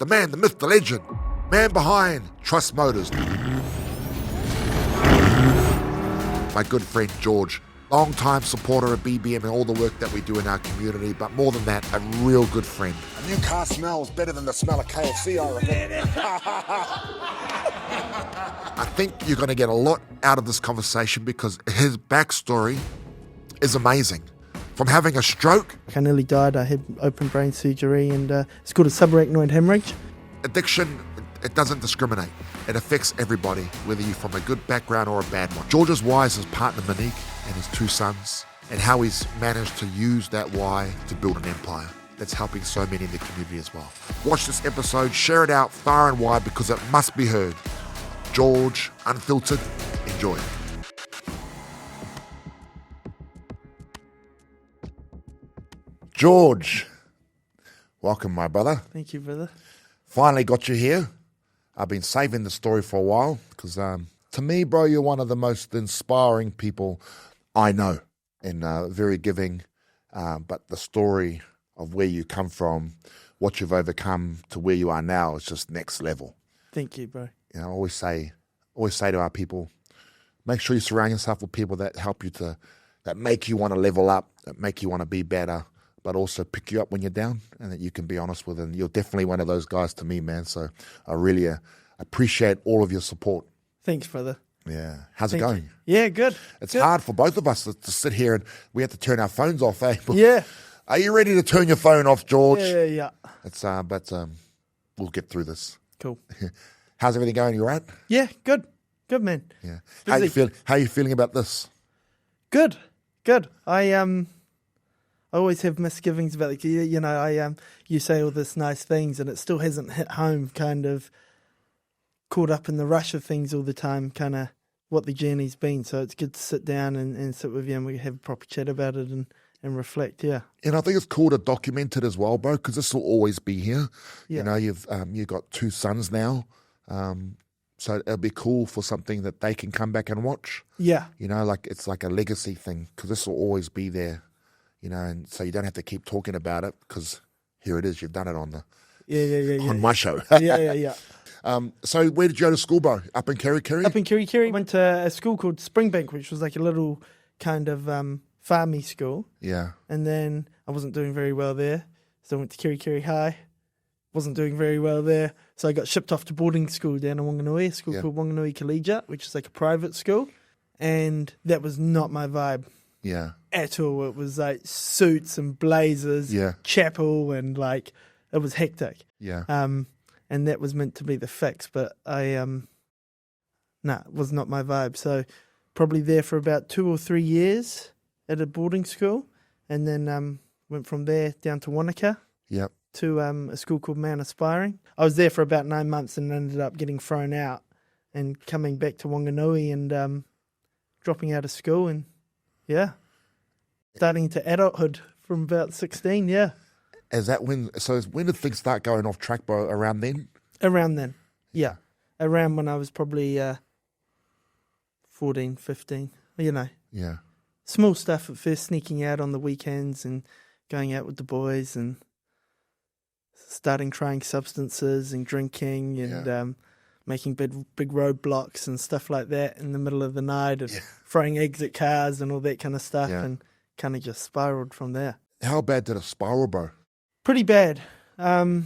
the man, the myth, the legend, man behind Trust Motors. My good friend George, long-time supporter of BBM and all the work that we do in our community, but more than that, a real good friend. A new car smells better than the smell of KFC, I reckon. I think you're going to get a lot out of this conversation because his backstory is amazing. From having a stroke, I nearly died. I had open brain surgery, and it's called a subarachnoid hemorrhage. addiction, it doesn't discriminate. It affects everybody, whether you're from a good background or a bad one. George's why is his partner Monique and his 2 sons, and how he's managed to use that why to build an empire that's helping so many in the community as well. Watch this episode, share it out far and wide because it must be heard. George, unfiltered, enjoy. George, welcome, my brother. Thank you, brother. Finally got you here. I've been saving the story for a while because to me, bro, you're one of the most inspiring people I know, and very giving. But the story of where you come from, what you've overcome to where you are now is just next level. Thank you, bro. You know, I always say to our people, make sure you surround yourself with people that help you that make you want to level up, that make you want to be better, but also pick you up when you're down and that you can be honest with. And you're definitely one of those guys to me, man. So I really appreciate all of your support. Thanks, brother. Yeah. How's it going? Yeah, good. It's good. hard for both of us to sit here and we have to turn our phones off, eh? Yeah. Are you ready to turn your phone off, George? Yeah. It's but we'll get through this. Cool. How's everything going? You all right? Yeah, good. Good, man. Yeah. How you feeling about this? Good. I always have misgivings about it. You know, you say all this nice things and it still hasn't hit home, kind of caught up in the rush of things all the time, kind of what the journey's been. So it's good to sit down and sit with you and we have a proper chat about it and reflect, yeah. And I think it's cool to document it as well, bro, because this will always be here. Yeah. You know, you've got 2 sons now, so it'll be cool for something that they can come back and watch. Yeah. You know, like it's like a legacy thing because this will always be there. You know, and so you don't have to keep talking about it because here it is. You've done it on on my show. Yeah. So where did you go to school, bro? Up in Kerikeri? Up in Kerikeri. I went to a school called Springbank, which was like a little kind of farmy school. Yeah. And then I wasn't doing very well there, so I went to Kerikeri High. Wasn't doing very well there, so I got shipped off to boarding school down in Wanganui, a school called Wanganui Collegiate, which is like a private school, and that was not my vibe. Yeah. At all. It was like suits and blazers, chapel, and like it was hectic. Yeah. And that was meant to be the fix, but it was not my vibe. So probably there for about 2 or 3 years at a boarding school, and then went from there down to Wanaka. Yep. To a school called Mount Aspiring. I was there for about 9 months and ended up getting thrown out and coming back to Wanganui and dropping out of school and starting to adulthood from about 16, Is that when did things start going off track, bro? Around then? Around then, yeah. Around when I was probably 14, 15, you know. Yeah. Small stuff at first, sneaking out on the weekends and going out with the boys and starting trying substances and drinking and making big roadblocks and stuff like that in the middle of the night and throwing eggs at cars and all that kind of stuff and kind of just spiraled from there. How bad did it spiral, bro? Pretty bad. I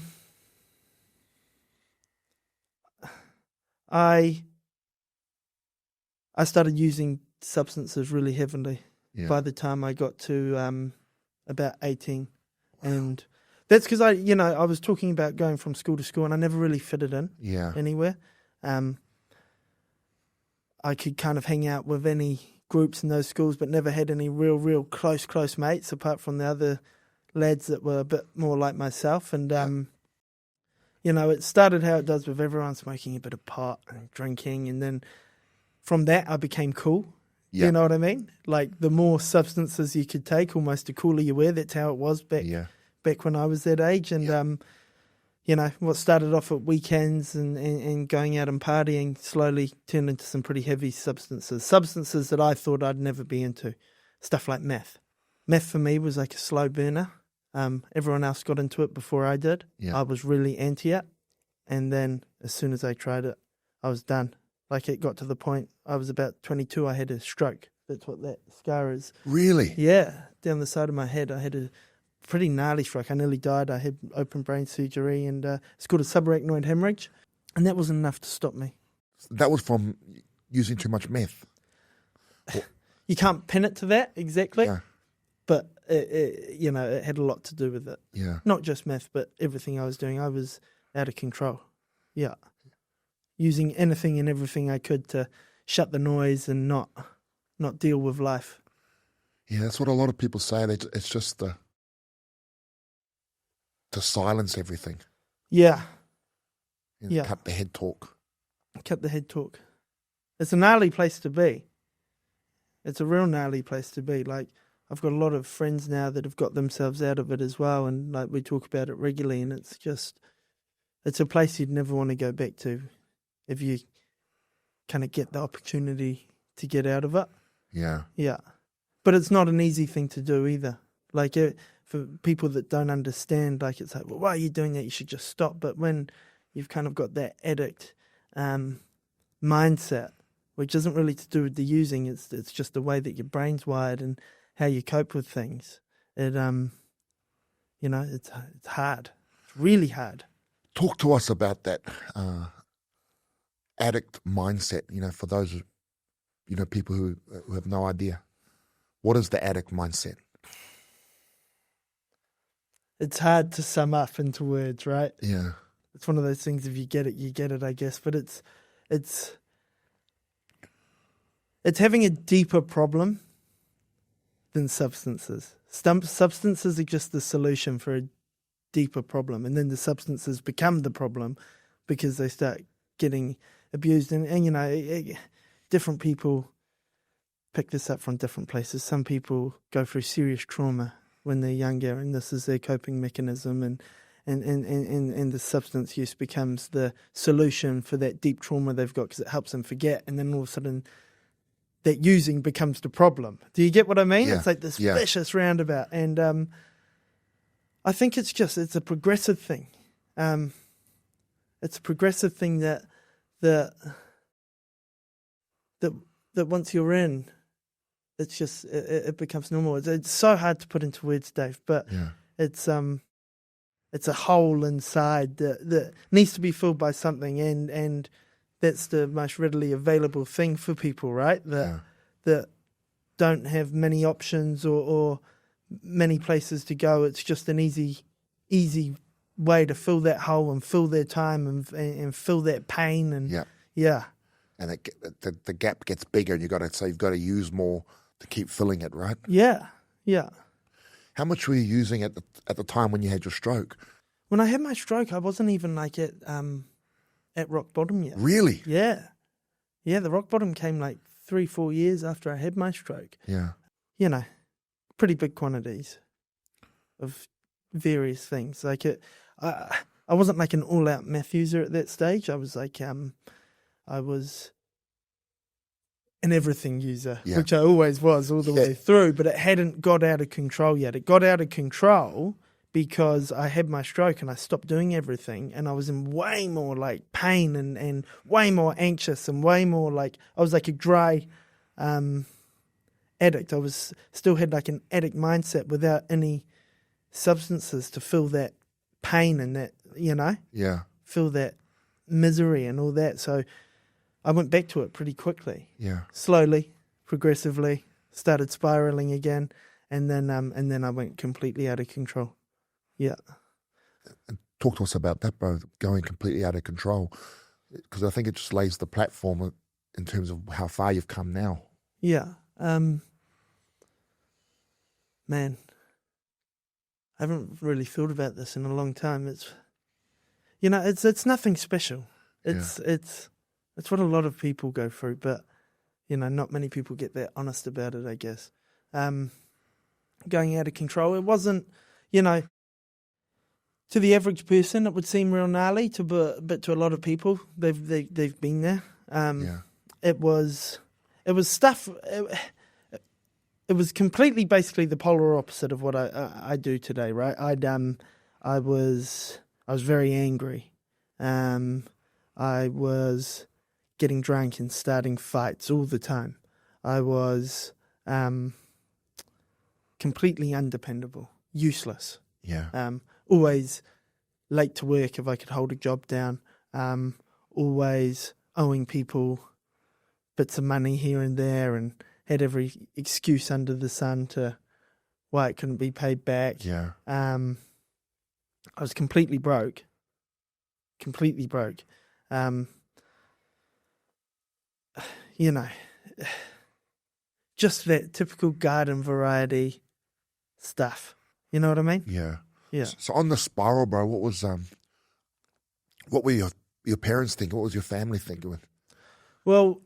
started using substances really heavily by the time I got to about 18. Wow. And that's because I was talking about going from school to school and I never really fitted in anywhere. I could kind of hang out with any groups in those schools but never had any real close mates apart from the other lads that were a bit more like myself. And, it started how it does with everyone, smoking a bit of pot and drinking. And then from that, I became cool. Yeah. You know what I mean? Like the more substances you could take, almost the cooler you were. That's how it was back when I was that age. And, what started off at weekends and going out and partying slowly turned into some pretty heavy substances that I thought I'd never be into. Stuff like meth. Meth for me was like a slow burner. Everyone else got into it before I did. Yeah. I was really anti it. And then as soon as I tried it, I was done. Like it got to the point, I was about 22, I had a stroke. That's what that scar is. Really? Yeah, down the side of my head. I had a pretty gnarly stroke. I nearly died. I had open brain surgery and it's called a subarachnoid hemorrhage. And that wasn't enough to stop me. That was from using too much meth. You can't pin it to that exactly, Yeah. but it had a lot to do with it. Yeah. Not just meth, but everything I was doing. I was out of control. Yeah. Using anything and everything I could to shut the noise and not deal with life. Yeah, that's what a lot of people say. It's just to silence everything. Yeah. You know, cut the head talk. Cut the head talk. It's a gnarly place to be. It's a real gnarly place to be. Like, I've got a lot of friends now that have got themselves out of it as well, and like we talk about it regularly, and it's a place you'd never want to go back to if you kind of get the opportunity to get out of it. Yeah. Yeah. But it's not an easy thing to do either. Like, for people that don't understand, like, it's like, well, why are you doing that? You should just stop. But when you've kind of got that addict mindset, which isn't really to do with the using, it's just the way that your brain's wired and how you cope with things. It's hard. It's really hard. Talk to us about that addict mindset, for those, people who have no idea. What is the addict mindset? It's hard to sum up into words, right? Yeah. It's one of those things, if you get it, you get it, I guess. But it's having a deeper problem than substances. Substances are just the solution for a deeper problem. And then the substances become the problem because they start getting abused. And different people pick this up from different places. Some people go through serious trauma when they're younger, and this is their coping mechanism, and the substance use becomes the solution for that deep trauma they've got because it helps them forget, and then all of a sudden that using becomes the problem. Do you get what I mean? Yeah. It's like this vicious roundabout, and I think it's a progressive thing. It's a progressive thing that once you're in, it's just it becomes normal. It's so hard to put into words, Dave, but it's a hole inside that needs to be filled by something, and that's the most readily available thing for people, right? That don't have many options or many places to go. It's just an easy way to fill that hole and fill their time and fill that pain and And the gap gets bigger, and you've got to use more to keep filling it, right? Yeah. How much were you using at the time when you had your stroke? When I had my stroke, I wasn't even like at rock bottom yet. Really? Yeah. The rock bottom came like 3-4 years after I had my stroke. Yeah. Pretty big quantities of various things. Like I wasn't like an all-out meth user at that stage. I was like I was an everything user, which I always was all the way through, but it hadn't got out of control yet. It got out of control because I had my stroke and I stopped doing everything, and I was in way more like pain and way more anxious and way more like, I was like a dry addict. I was still had like an addict mindset without any substances to fill that pain and that, fill that misery and all that. So I went back to it pretty quickly. Yeah. Slowly, progressively, started spiraling again, and then I went completely out of control. Yeah. Talk to us about that, bro, going completely out of control, because I think it just lays the platform in terms of how far you've come now. Yeah. Man, I haven't really thought about this in a long time. It's nothing special. It's what a lot of people go through, but, not many people get that honest about it, I guess. Going out of control, it wasn't, to the average person, it would seem real gnarly, but to a lot of people, they've been there. It was stuff. It was completely, basically, the polar opposite of what I do today. Right? I was very angry. I was getting drunk and starting fights all the time. I was completely undependable, useless. Yeah. Always late to work if I could hold a job down. Always owing people bits of money here and there, and had every excuse under the sun to why it couldn't be paid back. Yeah. I was completely broke. Completely broke. You know, just that typical garden variety stuff. You know what I mean? Yeah. Yeah. So on the spiral, bro, what were your parents thinking? What was your family thinking? Well,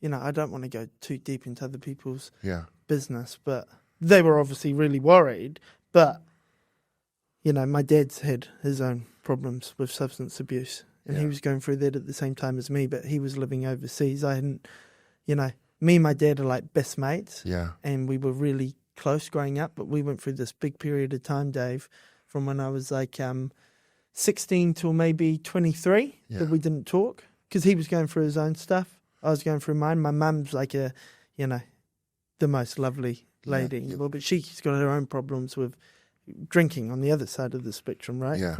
you know, I don't want to go too deep into other people's Yeah. business, but they were obviously really worried. But, you know, my dad's had his own problems with substance abuse, and he was going through that at the same time as me, but he was living overseas. I hadn't, you know, me and my dad are like best mates. Yeah. And we were really close growing up, but we went through this big period of time, Dave, from when I was like 16 till maybe 23 that we didn't talk, because he was going through his own stuff. I was going through mine. My mum's like the most lovely lady in the world, but she's got her own problems with drinking on the other side of the spectrum, right? Yeah.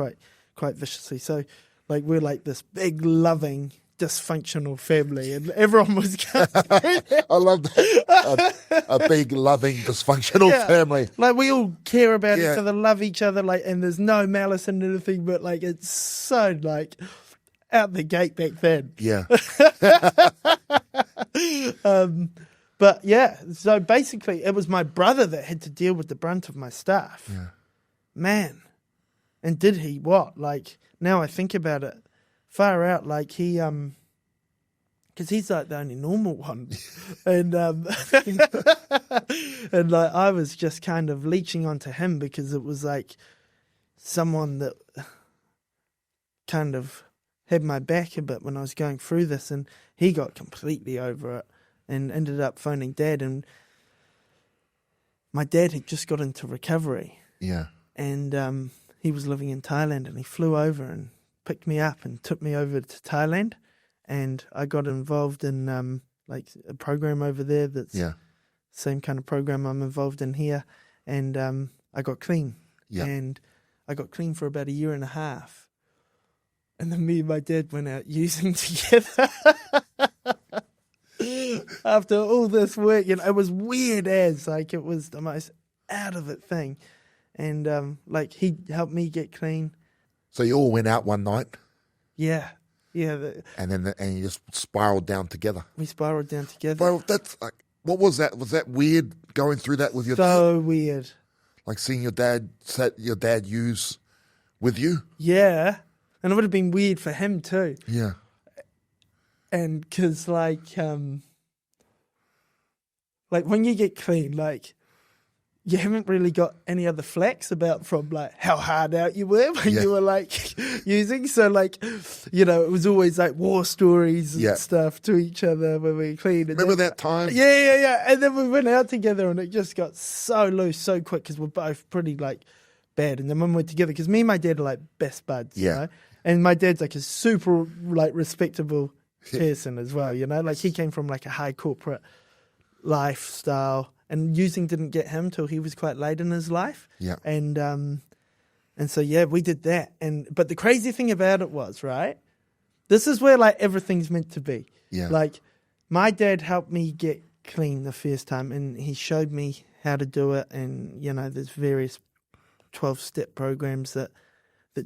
Quite viciously. So, like, we're like this big, loving, dysfunctional family, and everyone was going I love that. A big, loving, dysfunctional family. Like, we all care about Yeah. each other, love each other, like, and there's no malice in anything, but like, it's so like out the gate back then. Yeah. But yeah, so basically, it was my brother that had to deal with the brunt of my stuff. Yeah. Man, and did he what? Like, now I think about it, far out. Like, he because he's like the only normal one, and and like, I was just kind of leeching onto him because it was like someone that kind of had my back a bit when I was going through this, and he got completely over it and ended up phoning Dad, and my dad had just got into recovery. Yeah. And he was living in Thailand, and he flew over and picked me up and took me over to Thailand, and I got involved in like a program over there that's same kind of program I'm involved in here, and I got clean. Yeah. And I got clean for about a year and a half, and then me and my dad went out using together. After all this work, you know, it was weird as, like, it was the most out of it thing. And like, he helped me get clean. So you all went out one night, Yeah. and you just spiraled down together. We spiraled down together. Bro, that's like, what was that? Was that weird going through that with your So weird. like seeing your dad use with you? Yeah. And it would have been weird for him too. Yeah. And because like when you get clean, like, you haven't really got any other flax about from like how hard out you were when you were like using. So like, you know, it was always like war stories and stuff to each other when we were clean. And Remember that time? Yeah. And then we went out together, and it just got so loose so quick because we're both pretty like bad. And then when we're together, because me and my dad are like best buds, you know? And my dad's like a super like respectable person as well, you know, like he came from like a high corporate lifestyle, and using didn't get him till he was quite late in his life. Yeah. And so we did that. But the crazy thing about it was, right, this is where like everything's meant to be. Yeah. Like, my dad helped me get clean the first time, and he showed me how to do it, and you know, there's various 12-step programs that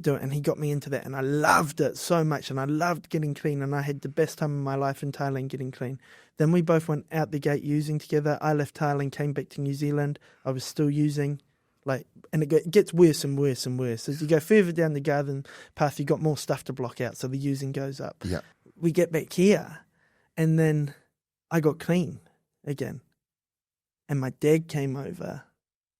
do it, and he got me into that, and I loved it so much, and I loved getting clean, and I had the best time of my life in Thailand getting clean. Then we both went out the gate using together. I left Thailand, came back to New Zealand. I was still using, like, and it gets worse and worse and worse. As you go further down the garden path, you got more stuff to block out, so the using goes up. Yeah. We get back here, and then I got clean again. And my dad came over,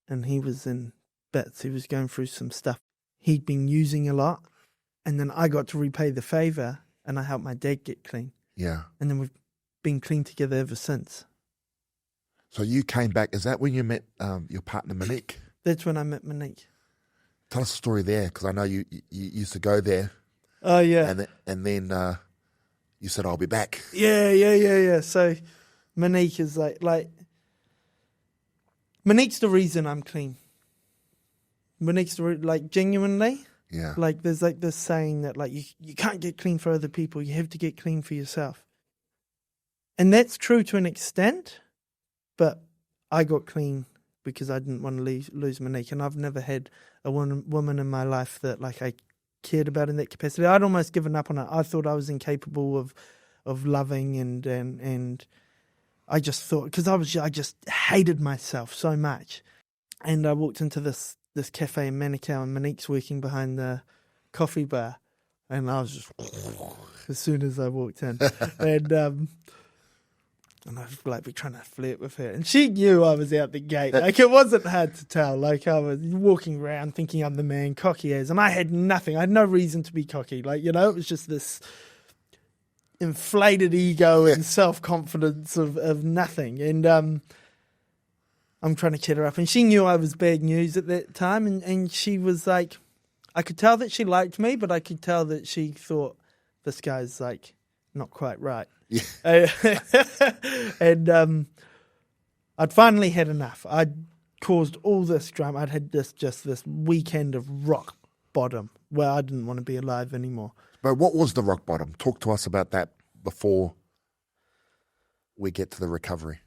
and he was in bits. He was going through some stuff. He'd been using a lot, and then I got to repay the favour, and I helped my dad get clean. Yeah. And then we've been clean together ever since. So you came back. Is that when you met your partner, Monique? That's when I met Monique. Tell us a story there, because I know you used to go there Oh, yeah. And then you said, I'll be back. Yeah. So Monique is like Monique's the reason I'm clean. Monique's genuinely. Yeah. Like there's like this saying that like you can't get clean for other people. You have to get clean for yourself. And that's true to an extent, but I got clean because I didn't want to lose Monique. And I've never had a woman in my life that like I cared about in that capacity. I'd almost given up on it. I thought I was incapable of loving and I just thought, because I just hated myself so much. And I walked into this cafe in Manukau and Monique's working behind the coffee bar. And I was just, as soon as I walked in. And I was like trying to flirt with her. And she knew I was out the gate. Like it wasn't hard to tell. Like I was walking around thinking I'm the man, cocky as. And I had nothing. I had no reason to be cocky. Like, you know, it was just this inflated ego and self-confidence of nothing. And I'm trying to kid her up. And she knew I was bad news at that time. And she was like, I could tell that she liked me, but I could tell that she thought this guy's like not quite right. Yeah. And I'd finally had enough. I'd caused all this drama. I'd had this weekend of rock bottom where I didn't want to be alive anymore. But what was the rock bottom? Talk to us about that before we get to the recovery.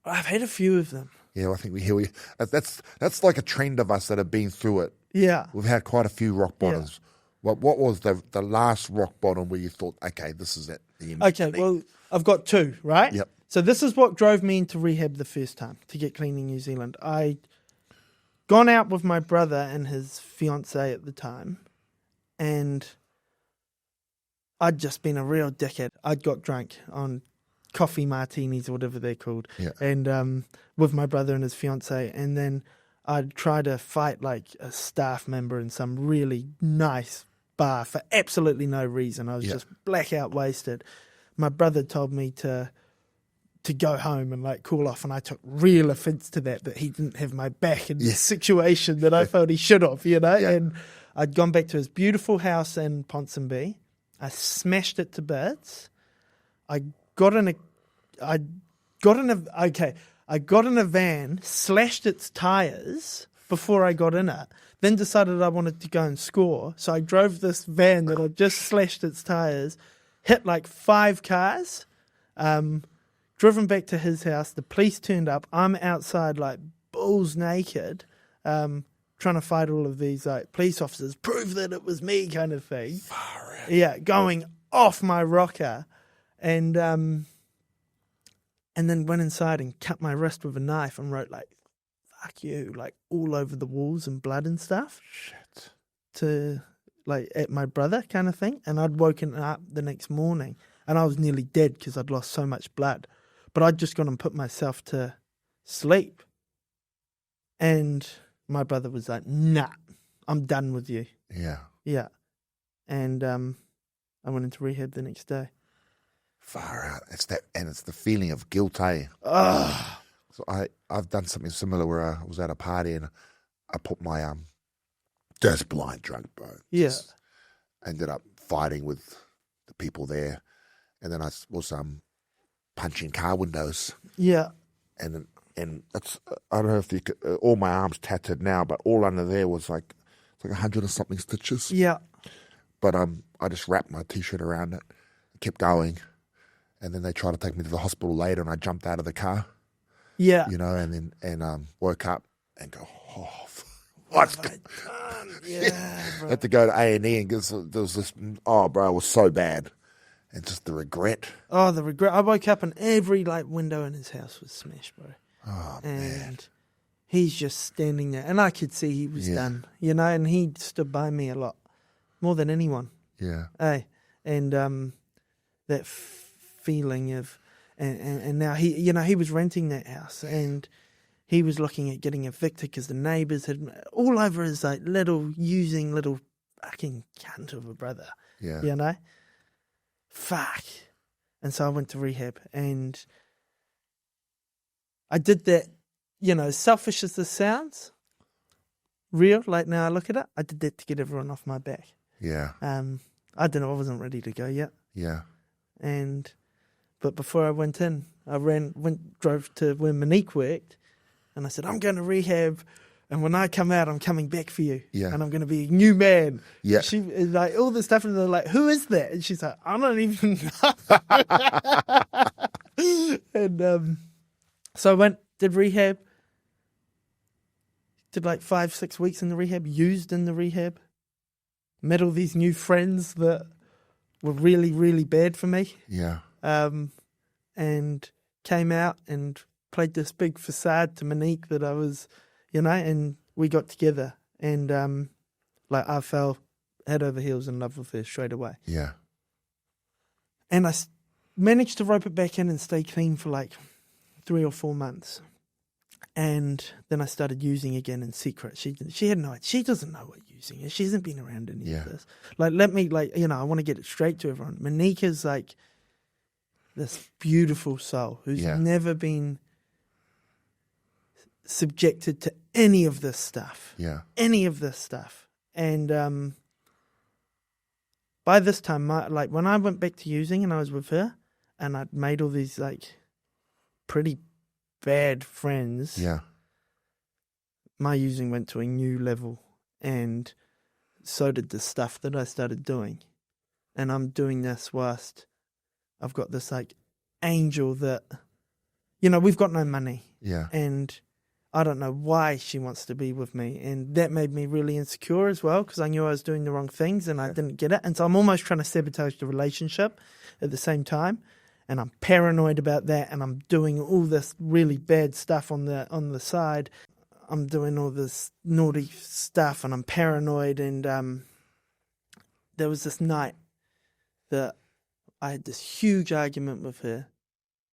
I've had a few of them. Yeah, I think we hear. That's like a trend of us that have been through it. Yeah, we've had quite a few rock bottoms. Yeah. What was the last rock bottom where you thought, okay, this is it? Okay, well, I've got two, right? Yep. So this is what drove me into rehab the first time, to get clean in New Zealand. I'd gone out with my brother and his fiancée at the time, and I'd just been a real dickhead. I'd got drunk on coffee martinis or whatever they're called, and with my brother and his fiancée, and then I'd try to fight like a staff member in some really nice bar for absolutely no reason. I was just blackout wasted. My brother told me to go home and like cool off, and I took real offence to that he didn't have my back in this situation that I felt he should have, you know. And I'd gone back to his beautiful house in Ponsonby. I smashed it to bits. I got in a van, slashed its tyres before I got in it, then decided I wanted to go and score. So I drove this van that I'd just slashed its tyres, hit like 5 cars, driven back to his house. The police turned up. I'm outside like balls naked, trying to fight all of these like police officers, prove that it was me kind of thing. Yeah, going off my rocker. And then went inside and cut my wrist with a knife and wrote like, fuck you, like all over the walls and blood and stuff. Shit. To like at my brother kind of thing. And I'd woken up the next morning and I was nearly dead because I'd lost so much blood. But I'd just gone and put myself to sleep. And my brother was like, nah, I'm done with you. Yeah. Yeah. And I went into rehab the next day. Far out. It's the feeling of guilt, eh? Oh. So I've done something similar where I was at a party and I put my just blind drunk, bro. Yeah. Just ended up fighting with the people there, and then I was punching car windows. Yeah. And that's, I don't know if you could, all my arms tattered now, but all under there was like 100 or something stitches. Yeah. But I just wrapped my t-shirt around it, kept going. And then they tried to take me to the hospital later, and I jumped out of the car. Yeah. You know, and woke up and go, oh, what's going on? Yeah, bro. I had to go to A&E and there was this, oh, bro, it was so bad. And just the regret. Oh, the regret. I woke up and every like window in his house was smashed, bro. Oh, and man. He's just standing there. And I could see he was done, you know, and he stood by me a lot, more than anyone. Yeah. Hey, and that feeling of, and now he, you know, he was renting that house and he was looking at getting evicted because the neighbours had all over his like little fucking cunt of a brother. Yeah. You know? Fuck. And so I went to rehab and I did that, you know, selfish as this sounds, real, like now I look at it, I did that to get everyone off my back. Yeah. I don't know, I wasn't ready to go yet. Yeah. But before I went in, I drove to where Monique worked, and I said, I'm going to rehab, and when I come out, I'm coming back for you. Yeah. And I'm going to be a new man. Yeah. She like all this stuff, and they're like, who is that? And she's like, I don't even know. And so I went, did rehab, did like 5-6 weeks in the rehab, used in the rehab, met all these new friends that were really, really bad for me. Yeah. And came out and played this big facade to Monique that I was, and we got together. And I fell head over heels in love with her straight away. Yeah. And I managed to rope it back in and stay clean for like 3 or 4 months. And then I started using again in secret. She had no idea. She doesn't know what using is. She hasn't been around any of this. I want to get it straight to everyone. Monique is like this beautiful soul who's never been subjected to any of this stuff. Yeah. Any of this stuff. And by this time, when I went back to using and I was with her and I'd made all these like pretty bad friends, my using went to a new level, and so did the stuff that I started doing. And I'm doing this whilst I've got this like angel that, we've got no money. Yeah. And I don't know why she wants to be with me. And that made me really insecure as well, because I knew I was doing the wrong things and I didn't get it. And so I'm almost trying to sabotage the relationship at the same time. And I'm paranoid about that, and I'm doing all this really bad stuff on the side. I'm doing all this naughty stuff, and I'm paranoid. And there was this night that I had this huge argument with her,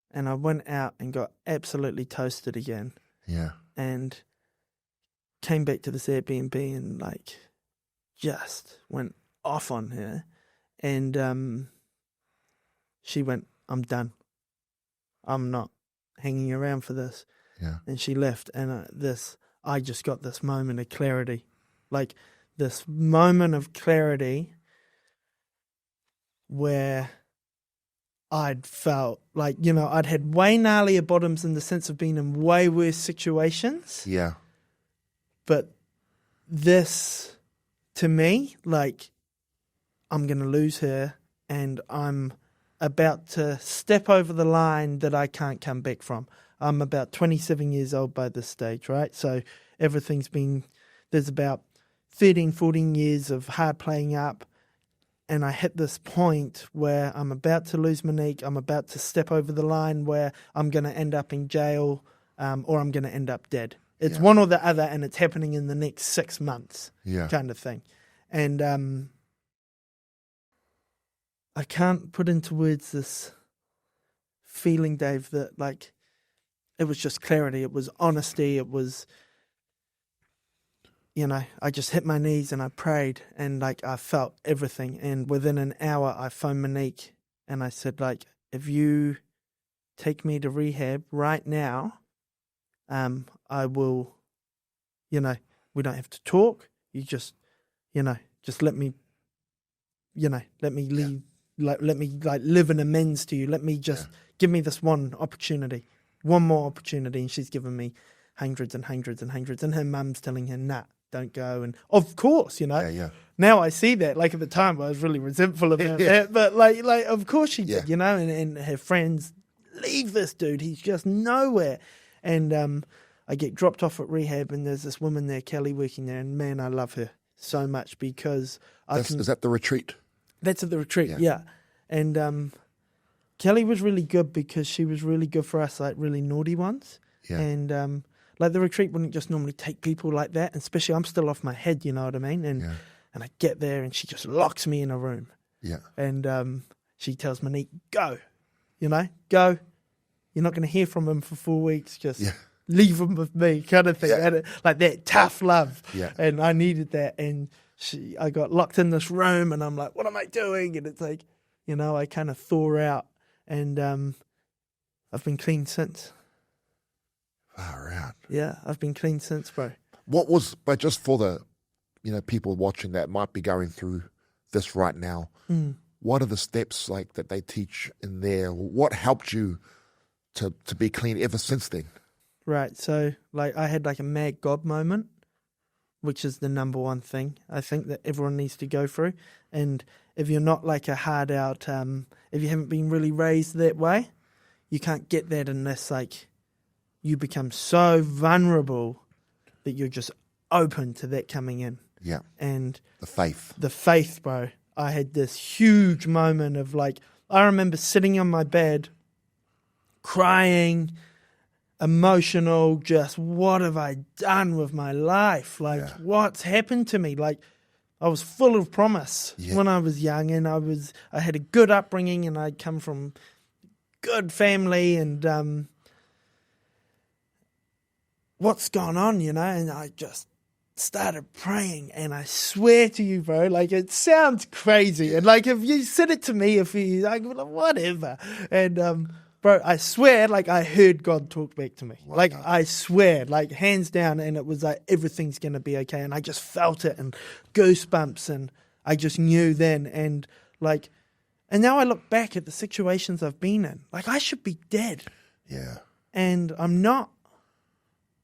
and I went out and got absolutely toasted again. Yeah. And came back to this Airbnb and like just went off on her. And she went, I'm done. I'm not hanging around for this. Yeah. And she left, and I just got this moment of clarity. Like this moment of clarity where I'd felt like, I'd had way gnarlier bottoms in the sense of being in way worse situations. Yeah. But this, to me, like, I'm going to lose her, and I'm about to step over the line that I can't come back from. I'm about 27 years old by this stage, right? So there's about 13, 14 years of hard playing up. And I hit this point where I'm about to lose Monique. I'm about to step over the line where I'm going to end up in jail, or I'm going to end up dead. It's one or the other, and it's happening in the next 6 months, kind of thing. And I can't put into words this feeling, Dave, that like it was just clarity. It was honesty. It was, I just hit my knees and I prayed, and like I felt everything. And within an hour, I phoned Monique and I said, like, if you take me to rehab right now, I will, we don't have to talk. You just, just let me, let me leave. Let me live an amends to you. Let me just give me this one more opportunity. And she's given me hundreds and hundreds and hundreds. And her mum's telling her, nah, don't go. And of course, now I see that. Like at the time, I was really resentful of her. But like, of course she did, and her friends, leave this dude. He's just nowhere. And I get dropped off at rehab, and there's this woman there, Kelly, working there. And man, I love her so much because Is that the retreat? That's at the retreat, yeah. And Kelly was really good because she was really good for us, like really naughty ones. Yeah. And like the retreat wouldn't just normally take people like that, and especially I'm still off my head, you know what I mean? And I get there and she just locks me in a room. Yeah. And she tells Monique, go, go. You're not going to hear from him for 4 weeks. Just leave him with me, kind of thing. Yeah. Like that tough love. Yeah. And I needed that. And I got locked in this room, and I'm like, what am I doing? And it's like, I kind of thaw out, and I've been clean since. Far out. Yeah, I've been clean since, bro. But just for the, people watching that might be going through this right now. What are the steps like that they teach in there? What helped you to be clean ever since then? Right. So like I had like a mad God moment, which is the number one thing I think that everyone needs to go through. And if you're not like a hard out, if you haven't been really raised that way, you can't get that unless like you become so vulnerable that you're just open to that coming in. Yeah. And The faith, bro. I had this huge moment of like, I remember sitting on my bed, crying, emotional, just what have I done with my life? Like, what's happened to me? Like, I was full of promise when I was young, and I had a good upbringing, and I'd come from good family, and what's gone on, you know? And I just started praying, and I swear to you, bro, like it sounds crazy, and like if you said it to me, if you like whatever, and bro, I swear, like I heard God talk back to me, like I swear, like hands down, and it was like everything's gonna be okay, and I just felt it and goosebumps, and I just knew then, and like, and now I look back at the situations I've been in, like I should be dead, and I'm not,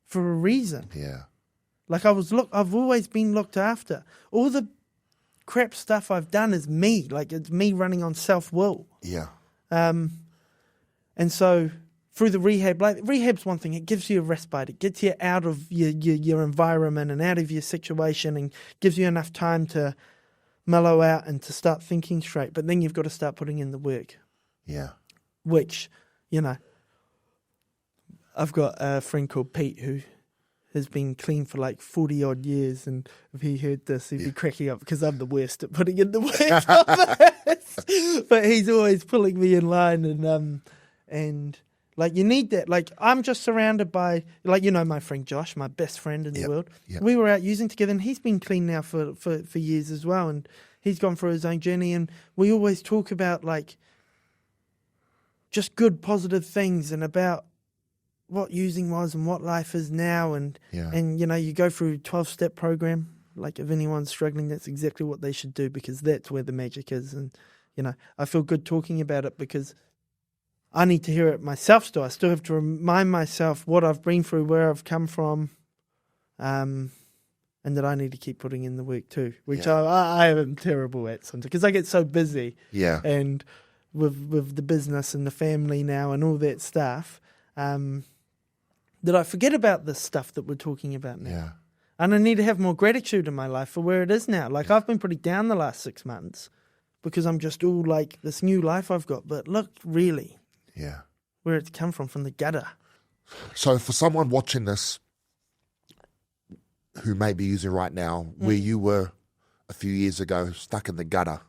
for a reason, Like I've always been looked after. All the crap stuff I've done is me. Like it's me running on self-will. And so through the rehab, like rehab's one thing. It gives you a respite. It gets you out of your environment and out of your situation, and gives you enough time to mellow out and to start thinking straight. But then you've got to start putting in the work. Which, you know, I've got a friend called Pete who has been clean for like 40 odd years, and if he heard this, he'd be cracking up because I'm the worst at putting in the work. But he's always pulling me in line, and like you need that. Like I'm just surrounded by, like, you know, my friend Josh, my best friend in the world. We were out using together, and he's been clean now for years as well, and he's gone through his own journey, and we always talk about like just good positive things and about what using was and what life is now, and you know, you go through a 12-step program. Like if anyone's struggling, that's exactly what they should do, because that's where the magic is. And you know, I feel good talking about it because I need to hear it myself still. I still have to remind myself what I've been through, where I've come from, and that I need to keep putting in the work too, which I am terrible at sometimes because I get so busy. And with the business and the family now and all that stuff, that I forget about this stuff that we're talking about now. And I need to have more gratitude in my life for where it is now. Like I've been pretty down the last 6 months because I'm just all like this new life I've got. But look, really, where it's come from the gutter. So for someone watching this who may be using right now, where you were a few years ago, stuck in the gutter,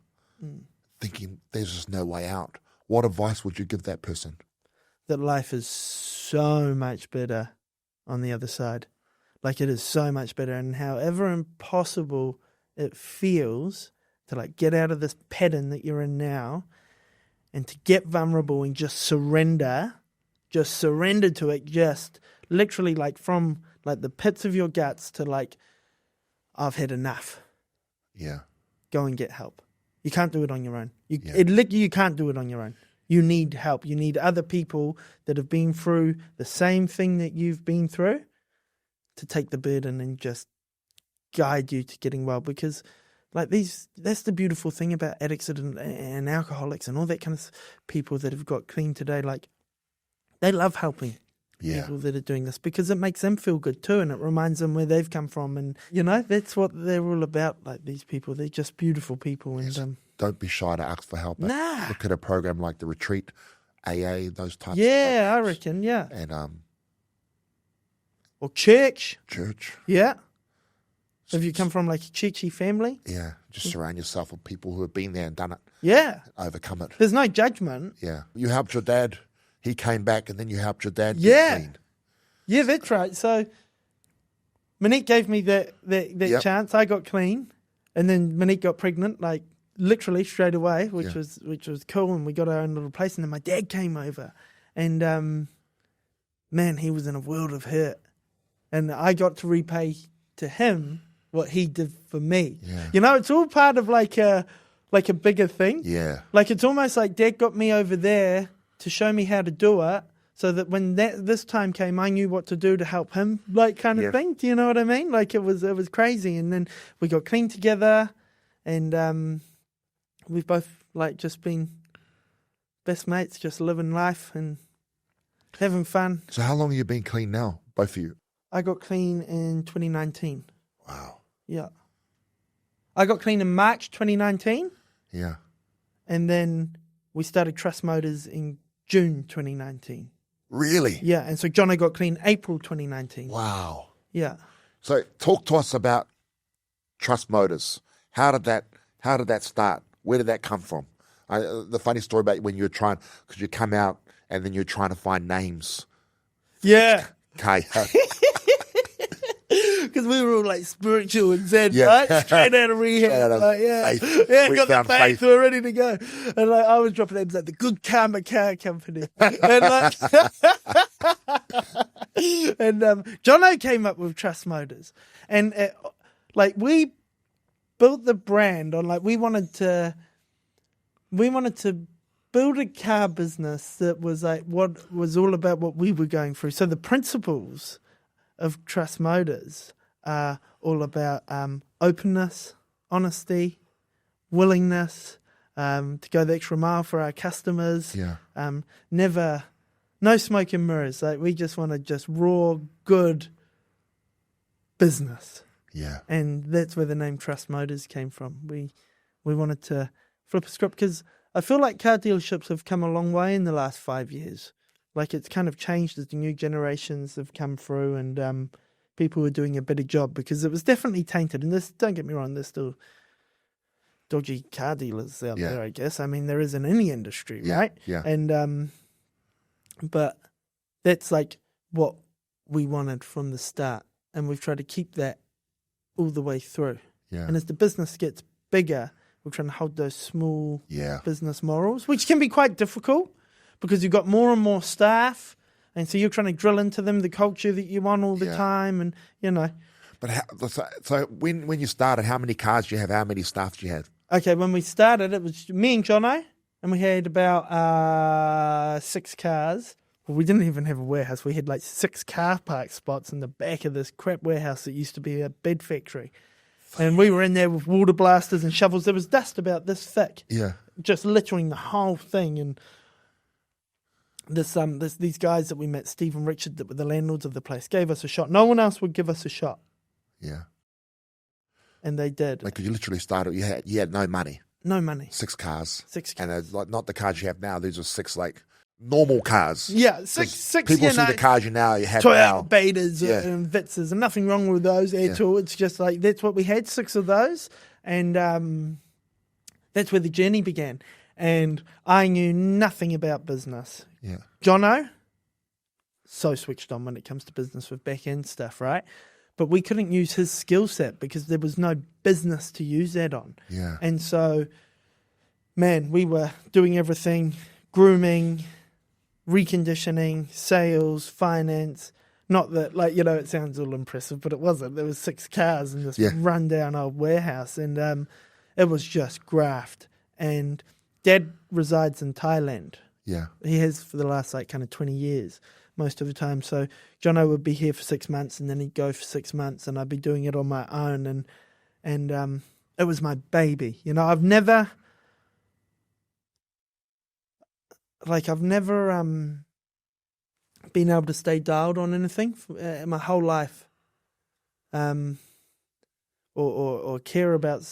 thinking there's just no way out, what advice would you give that person? That life is so much better on the other side. Like it is so much better, and however impossible it feels to like get out of this pattern that you're in now and to get vulnerable and just surrender to it, just literally like from like the pits of your guts to like, I've had enough. Go and get help. You can't do it on your own. You can't do it on your own. You need help. You need other people that have been through the same thing that you've been through to take the burden and just guide you to getting well. Because like that's the beautiful thing about addicts and alcoholics and all that kind of people that have got clean today. Like they love helping people that are doing this because it makes them feel good too, and it reminds them where they've come from. And, you know, that's what they're all about. Like these people, they're just beautiful people. And don't be shy to ask for help. Nah. Look at a program like the Retreat, AA, those types. Yeah, I reckon. Yeah. And or church. Yeah. If you come from like a churchy family. Yeah. Just surround yourself with people who have been there and done it. Yeah. Overcome it. There's no judgment. Yeah. You helped your dad. He came back, and then you helped your dad get clean. Yeah, that's right. So Monique gave me that chance. I got clean, and then Monique got pregnant, like literally straight away, which was cool. And we got our own little place. And then my dad came over, and man, he was in a world of hurt, and I got to repay to him what he did for me. Yeah. You know, it's all part of like like a bigger thing. Yeah. Like it's almost like Dad got me over there to show me how to do it, so that when this time came, I knew what to do to help him, like kind of thing. Do you know what I mean? Like it was crazy. And then we got clean together, and we've both like just been best mates, just living life and having fun. So how long have you been clean now, both of you? I got clean in 2019. Wow. Yeah. I got clean in March 2019, Yeah. and then we started Trust Motors in June 2019. Really? Yeah, and so Jono got clean April 2019. Wow. Yeah. So talk to us about Trust Motors. How did that start? Where did that come from? The funny story about when you were trying, because you come out and then you're trying to find names. Yeah. Okay. Because we were all like spiritual and zen, Yeah. right? Straight out of rehab. Straight out of Like, yeah. faith. Yeah, We got the found faith. faith. We're ready to go. And like I was dropping names like the Good Karma Car Company. And like, and Jono came up with Trust Motors. And like we built the brand on like we wanted to build a car business that was like what was all about what we were going through. So the principles of Trust Motors are all about openness, honesty, willingness to go the extra mile for our customers. Yeah. No smoke and mirrors. Like we just want to just raw, good business. Yeah. And that's where the name Trust Motors came from. We wanted to flip a script because I feel like car dealerships have come a long way in the last 5 years. Like it's kind of changed as the new generations have come through, and people are doing a better job, because it was definitely tainted. And this, don't get me wrong, there's still dodgy car dealers out there, I guess. I mean, there is in any industry, right? Yeah. And but that's like what we wanted from the start, and we've tried to keep that all the way through. Yeah. And as the business gets bigger, we're trying to hold those small Yeah. business morals, which can be quite difficult because you've got more and more staff, and so you're trying to drill into them the culture that you want all the time, and you know. But so when you started, how many cars do you have? How many staff do you have? Okay, when we started, it was me and Jono, and we had about 6 cars. Well, we didn't even have a warehouse. We had like 6 car park spots in the back of this crap warehouse that used to be a bed factory. And we were in there with water blasters and shovels. There was dust about this thick. Yeah. Just littering the whole thing. And these guys that we met, Steve and Richard, that were the landlords of the place, gave us a shot. No one else would give us a shot. Yeah. And they did. Like you literally started, you had no money. No money. 6 cars. 6 cars. And it's like not the cars you have now. These are 6 like normal cars. Yeah, six. People see the cars you have Toyota now. Betas and Vitzes, and nothing wrong with those at all. It's just like that's what we had, 6 of those, and that's where the journey began. And I knew nothing about business. Yeah. Jono, so switched on when it comes to business with back end stuff, right? But we couldn't use his skill set because there was no business to use that on. Yeah. And so, man, we were doing everything: grooming, reconditioning, sales, finance. Not that, like, you know, it sounds all impressive, but it wasn't. There was 6 cars in this rundown old warehouse, and it was just graft. And Dad resides in Thailand. Yeah. He has for the last, like, kind of 20 years, most of the time. So Jono would be here for 6 months, and then he'd go for 6 months, and I'd be doing it on my own. And it was my baby. You know, I've never been able to stay dialed on anything my whole life, or care about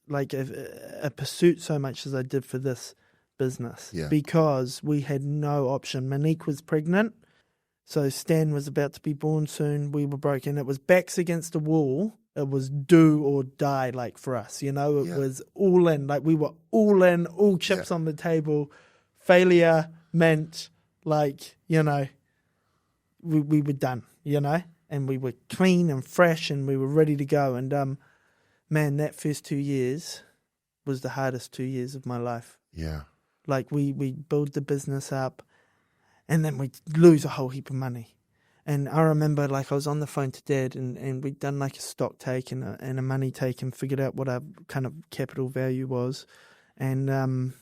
like a pursuit so much as I did for this business, because we had no option. Monique was pregnant, so Stan was about to be born soon. We were broken. It was backs against the wall. It was do or die, like for us, you know. It was all in. Like we were all in, all chips on the table. Failure meant, like, you know, we were done, you know, and we were clean and fresh and we were ready to go. And man, that first 2 years was the hardest 2 years of my life. Yeah. Like we build the business up and then we lose a whole heap of money. And I remember, like, I was on the phone to Dad and we'd done like a stock take and a money take and figured out what our kind of capital value was. and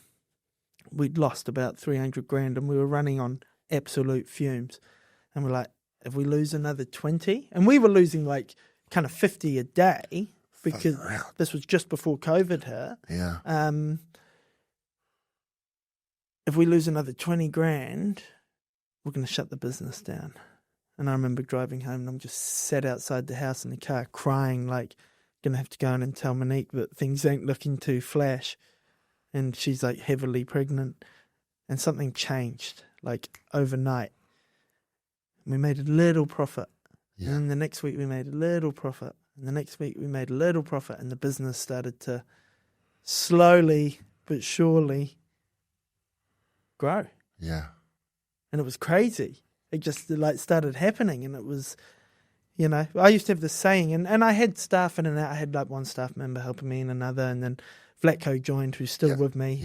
we'd lost about 300 grand, and we were running on absolute fumes. And we're like, if we lose another 20, and we were losing like kind of 50 a day because this was just before COVID hit. Yeah. If we lose another 20 grand, we're going to shut the business down. And I remember driving home, and I'm just sat outside the house in the car crying, like, going to have to go in and tell Monique that things ain't looking too flash. And she's like heavily pregnant, and something changed like overnight. We made a little profit. Yeah. And then the next week we made a little profit. And the next week we made a little profit, and the business started to slowly but surely grow. Yeah. And it was crazy. It just like started happening, and it was, you know, I used to have this saying, and I had staff in and out. I had like one staff member helping me and another, and then Vlatko joined, who's still with me,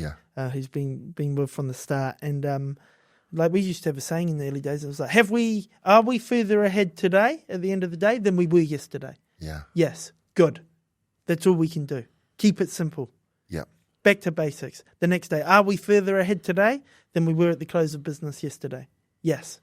who's been with from the start. And like we used to have a saying in the early days. It was like, are we further ahead today at the end of the day than we were yesterday? Yeah. Yes. Good. That's all we can do. Keep it simple. Yeah. Back to basics. The next day, are we further ahead today than we were at the close of business yesterday? Yes.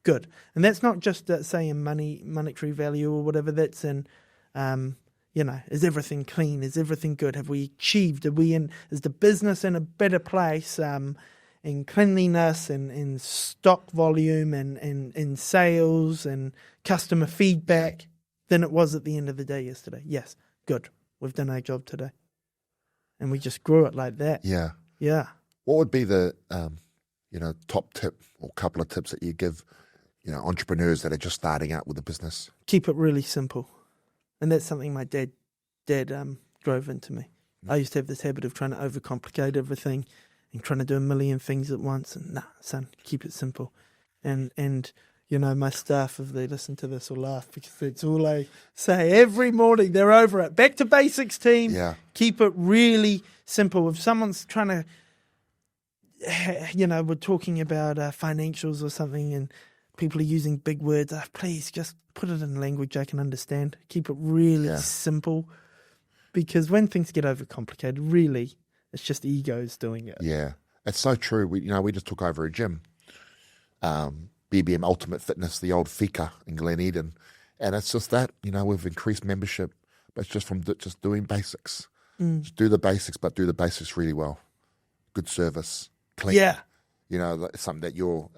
Good. And that's not just saying monetary value or whatever. That's in, you know, is everything clean? Is everything good? Have we achieved? Is the business in a better place in cleanliness and in stock volume and in sales and customer feedback than it was at the end of the day yesterday? Yes. Good. We've done our job today. And we just grew it like that. Yeah. Yeah. What would be the, top tip or couple of tips that you give, entrepreneurs that are just starting out with a business? Keep it really simple. And that's something my dad drove into me. I used to have this habit of trying to overcomplicate everything and trying to do a million things at once. And nah, son, keep it simple. And my staff, if they listen to this, will laugh because that's all I say every morning. They're over it. Back to basics, team. Yeah. Keep it really simple. If someone's trying to, we're talking about financials or something and people are using big words, please just put it in language I can understand. Keep it really simple, because when things get overcomplicated, really, it's just egos doing it. Yeah, it's so true. We just took over a gym, BBM Ultimate Fitness, the old Fika in Glen Eden, and it's just that, we've increased membership, but it's just from just doing basics. Just do the basics, but do the basics really well. Good service, clean. Yeah. Something that your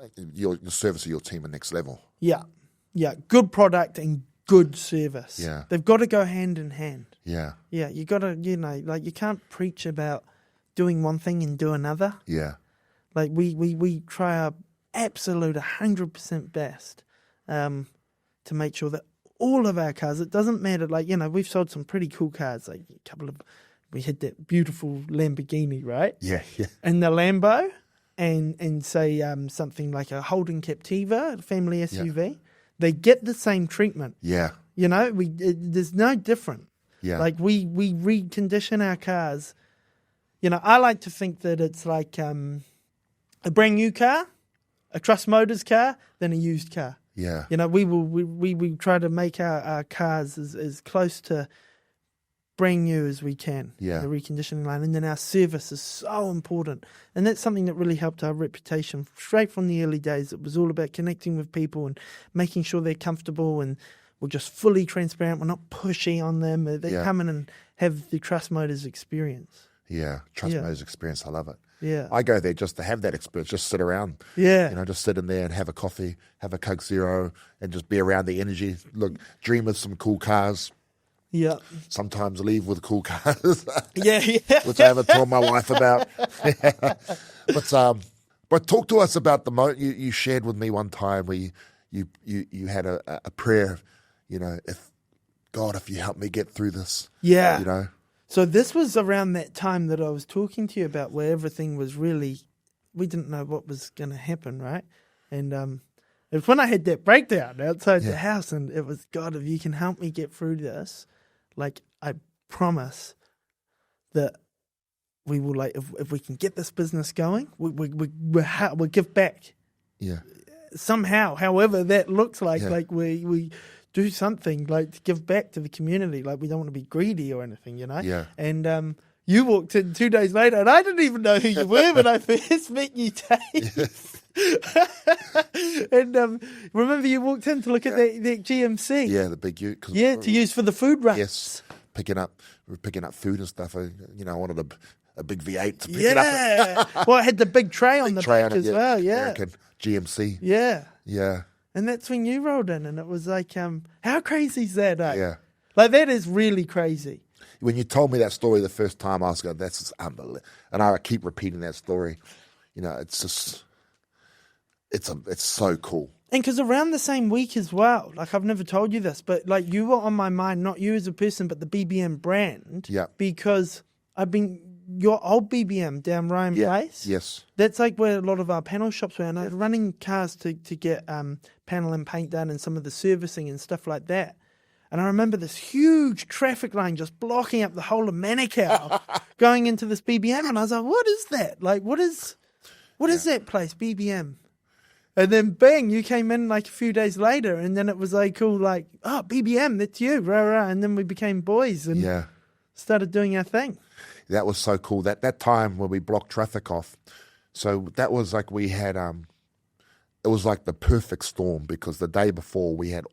service of your team are next level. Yeah. Yeah. Good product and good service. Yeah. They've got to go hand in hand. Yeah. Yeah. You got to, you can't preach about doing one thing and do another. Yeah. Like we try our absolute 100% best to make sure that all of our cars, it doesn't matter. Like, we've sold some pretty cool cars, like we had that beautiful Lamborghini, right? Yeah. Yeah. And the Lambo. And say something like a Holden Captiva, a family SUV, they get the same treatment. Yeah. There's no different. Yeah. Like we recondition our cars. I like to think that it's like a brand new car, a Trust Motors car, then a used car. Yeah. We try to make our cars as close to brand new as we can, the reconditioning line, and then our service is so important, and that's something that really helped our reputation straight from the early days. It was all about connecting with people and making sure they're comfortable, and we're just fully transparent. We're not pushy on them. They come in and have the Trust Motors experience. Yeah, Trust Motors experience. I love it. Yeah, I go there just to have that experience, just sit around. Yeah, just sit in there and have a coffee, have a Coke Zero, and just be around the energy. Look, dream of some cool cars. Yeah. Sometimes leave with cool cars. Yeah. Which I haven't told my wife about. But talk to us about you shared with me one time where you had a prayer, if you help me get through this. Yeah. So this was around that time that I was talking to you about, where everything was really, we didn't know what was going to happen, right? And it was when I had that breakdown outside the house, and it was, God, if you can help me get through this, like, I promise that we will, like, if we can get this business going, we'll give back. Yeah. Somehow, however that looks like, like we do something, like, to give back to the community. Like, we don't want to be greedy or anything, Yeah. And, you walked in 2 days later, and I didn't even know who you were when I first met you, Dave. And remember, you walked in to look at that GMC. Yeah, the big ute. Yeah, to use for the food runs. Yes, we were picking up food and stuff. I wanted a big V8 to pick it up. Yeah. Well, it had the big tray on the Tray back on it, as well. Yeah. American GMC. Yeah. Yeah. And that's when you rolled in, and it was like, how crazy is that? Eh? Yeah. Like, that is really crazy. When you told me that story the first time, I was going, that's just unbelievable. And I keep repeating that story. It's just, it's so cool. And because around the same week as well, like, I've never told you this, but like, you were on my mind, not you as a person, but the BBM brand. Yeah. Because your old BBM down Ryan Place. Yes. That's like where a lot of our panel shops were, and I was running cars to get panel and paint done and some of the servicing and stuff like that. And I remember this huge traffic line just blocking up the whole of Manukau going into this BBM, and I was like, what is that? Like, what is that place, BBM? And then bang, you came in like a few days later, and then it was like cool, like, oh, BBM, that's you, rah, rah. And then we became boys and started doing our thing. That was so cool. That time when we blocked traffic off, so that was like we had, it was like the perfect storm, because the day before we had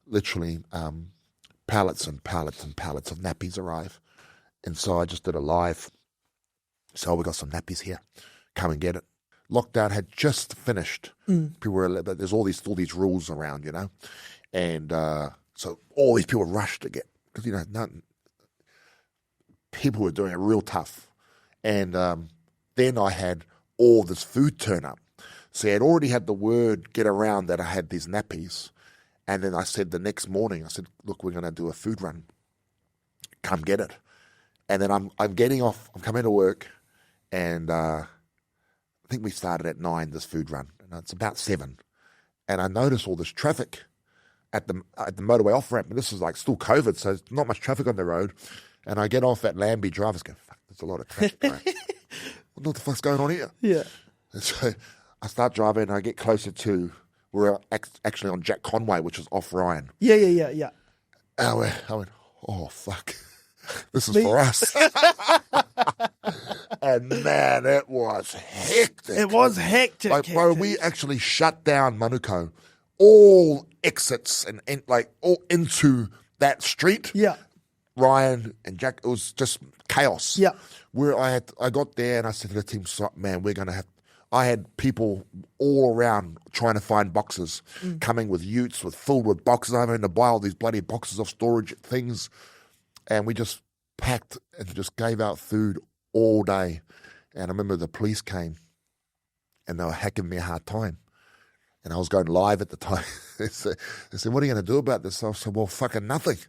literally pallets and pallets and pallets of nappies arrive. And so I just did a live. So we got some nappies here. Come and get it. Lockdown had just finished. People were, but there's all these rules around, and so all these people rushed to get, because people were doing it real tough. And then I had all this food turn up. So I had already had the word get around that I had these nappies. And then I said the next morning, I said, look, we're going to do a food run. Come get it. And then I'm getting off, I'm coming to work, and I think we started at 9, this food run. And it's about 7. And I noticed all this traffic at the motorway off-ramp. And this is like still COVID, so there's not much traffic on the road. And I get off at Lambie Drive, I was going, fuck, there's a lot of traffic. What the fuck's going on here? Yeah. And so I start driving, and I get closer to, we're actually on Jack Conway, which is off Ryan. Yeah. And I went, oh, fuck. This is for us. And man, it was hectic. It was hectic. Like, bro, we actually shut down Manukau. All exits and like all into that street. Yeah. Ryan and Jack, it was just chaos. Yeah. Where I got there and I said to the team, man, we're going to have, I had people all around trying to find boxes, coming with utes filled with boxes. I'm having to buy all these bloody boxes of storage things. And we just packed and just gave out food all day. And I remember the police came and they were hacking me a hard time. And I was going live at the time. They said, what are you going to do about this? I said, well, fucking nothing.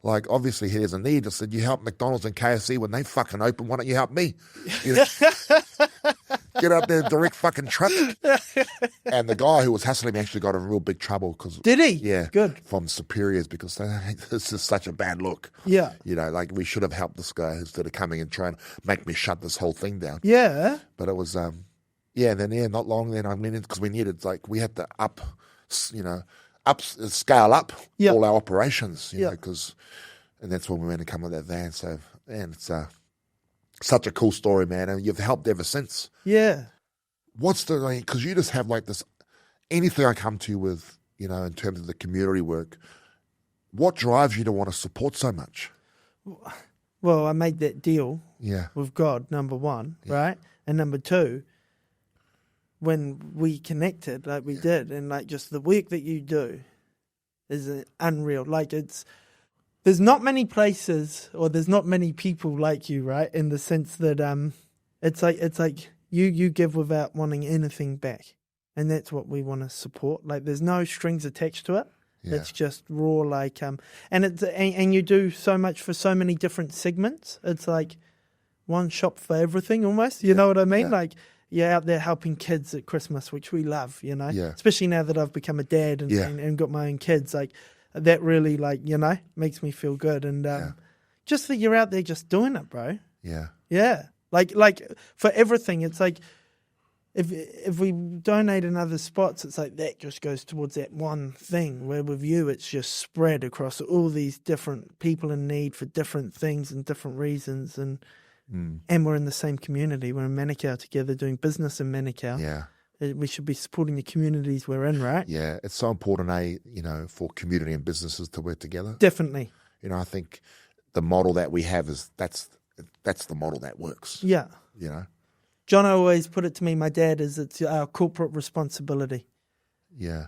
Like, obviously, there's a need. I said, you help McDonald's and KFC when they fucking open. Why don't you help me? Get out there and direct fucking traffic. And the guy who was hassling me actually got in real big trouble. Did he? Yeah. Good. From superiors, because they think this is such a bad look. Yeah. Like we should have helped this guy instead of coming and trying to make me shut this whole thing down. Yeah. But it was, not long then I went because we needed, like, we had to scale up all our operations, you know, and that's when we went to come with that van. So, man, it's such a cool story, man, and you've helped ever since. Yeah. What's the, because you just have like this, anything I come to you with, in terms of the community work, what drives you to want to support so much? Well, I made that deal with God, number one, right? And number two, when we connected like we did, and like just the work that you do is unreal. Like there's not many places or there's not many people like you, right? In the sense that it's like you give without wanting anything back. And that's what we want to support. Like there's no strings attached to it. Yeah. It's just raw, like and you do so much for so many different segments. It's like one shop for everything almost. You know what I mean? Yeah. Like you're out there helping kids at Christmas, which we love, Yeah. Especially now that I've become a dad and got my own kids, like that really makes me feel good. And just that you're out there just doing it, bro. Yeah. Yeah. Like for everything, it's like if we donate in other spots, it's like that just goes towards that one thing, where with you it's just spread across all these different people in need for different things and different reasons. And and we're in the same community. We're in Manukau together doing business in Manukau. Yeah. We should be supporting the communities we're in, right? Yeah. It's so important, for community and businesses to work together. Definitely. I think the model that we have is that's the model that works. Yeah. John always put it to me, my dad, it's our corporate responsibility. Yeah.